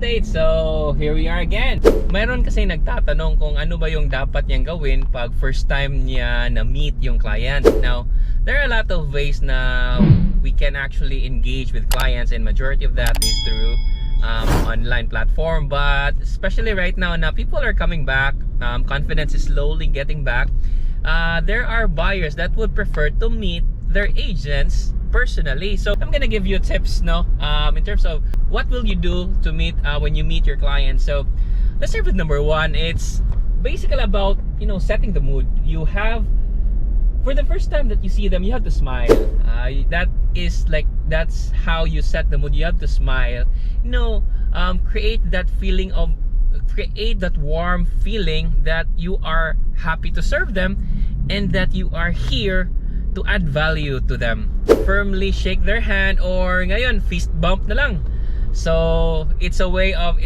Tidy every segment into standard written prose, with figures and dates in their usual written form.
estate. So here we are again. Mayroon kasi nagtatanong kung ano ba yung dapat niyang gawin pag first time niya na meet yung client. Now, there are a lot of ways na we can actually engage with clients, and majority of that is through online platform. But especially right now na people are coming back, confidence is slowly getting back. There are buyers that would prefer to meet their agents personally. So I'm gonna give you tips, in terms of what will you do to meet when you meet your clients. So let's start with number one. It's basically about setting the mood. You have, for the first time that you see them, you have to smile. That's how you set the mood. You have to smile. Create that warm feeling that you are happy to serve them and that you are here to add value to them. Firmly shake their hand, or ngayon fist bump na lang. So it's a way of,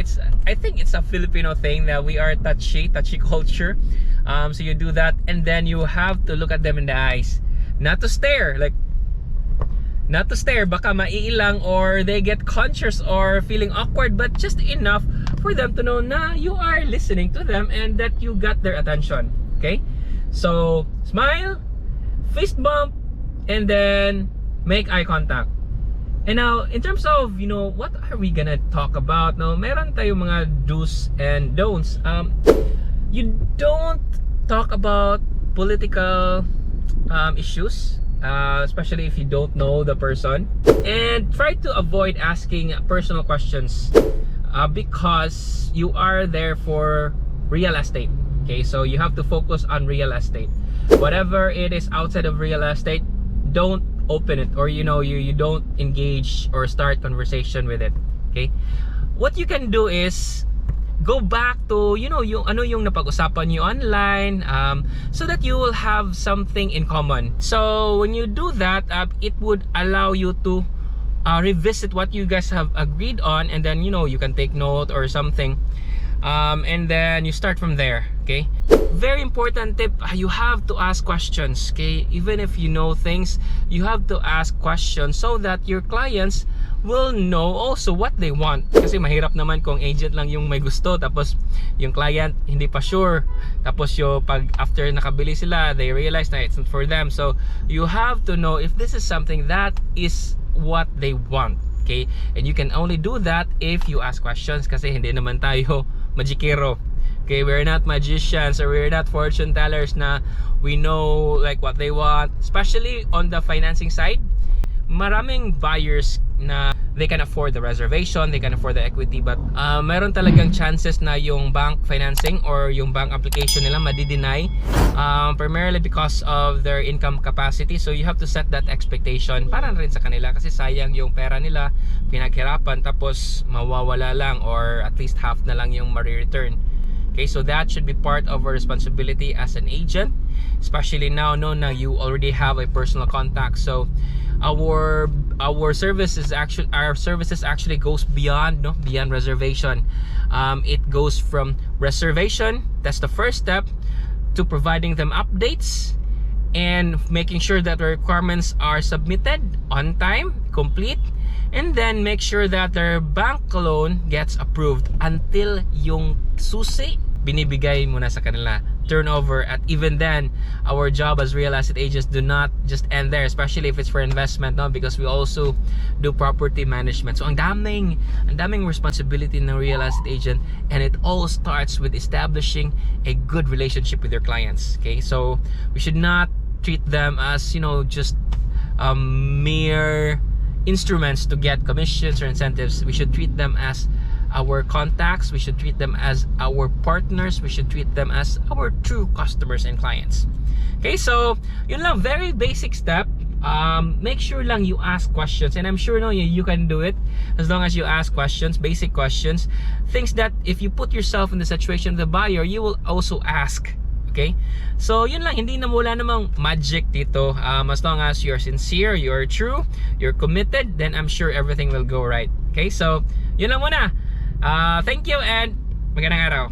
I think it's a Filipino thing that we are touchy culture. So you do that, and then you have to look at them in the eyes, not to stare, baka maiilang or they get conscious or feeling awkward, but just enough for them to know na you are listening to them and that you got their attention. Okay, so smile, fist bump, and then make eye contact. And now, in terms of, what are we gonna talk about? Now, meron tayong mga do's and don'ts. You don't talk about political issues, especially if you don't know the person. And try to avoid asking personal questions because you are there for real estate. Okay, so you have to focus on real estate. Whatever it is outside of real estate, don't open it, or you don't engage or start conversation with it. Okay, what you can do is go back to yung napag-usapan niyo online, so that you will have something in common. So when you do that, it would allow you to revisit what you guys have agreed on, and then you can take note or something, and then you start from there. Okay, very important tip, you have to ask questions. Okay, even if you know things, you have to ask questions so that your clients will know also what they want. Kasi mahirap naman kung agent lang yung may gusto, tapos yung client hindi pa sure, tapos pag after nakabili sila, they realize na it's not for them. So you have to know if this is something that is what they want. Okay, and you can only do that if you ask questions, kasi hindi naman tayo magikero. Okay, we're not magicians, or we're not fortune tellers na we know what they want. Especially on the financing side, maraming buyers na they can afford the reservation, they can afford the equity, but meron talagang chances na yung bank financing or yung bank application nila madi-deny, primarily because of their income capacity. So you have to set that expectation para rin sa kanila, kasi sayang yung pera nila pinaghirapan tapos mawawala lang, or at least half na lang yung ma-return. Okay, so that should be part of our responsibility as an agent, especially now na you already have a personal contact. So our services actually goes beyond reservation. It goes from reservation, that's the first step, to providing them updates and making sure that the requirements are submitted on time, complete, and then make sure that their bank loan gets approved until yung susi binibigay mo na sa kanila, turnover. At even then, our job as real estate agents do not just end there, especially if it's for investment, because we also do property management. So ang daming responsibility ng real estate agent, and it all starts with establishing a good relationship with your clients. Okay, so we should not treat them as just mere instruments to get commissions or incentives. We should treat them as our contacts, we should treat them as our partners, we should treat them as our true customers and clients. Okay, so yun lang, very basic step. Make sure lang you ask questions, and I'm sure you can do it as long as you ask questions, basic questions, things that if you put yourself in the situation of the buyer, you will also ask. Okay, so yun lang, hindi na wala namang magic dito. As long as you're sincere, you're true, you're committed, then I'm sure everything will go right. Okay, so yun lang muna. Thank you, and magandang araw.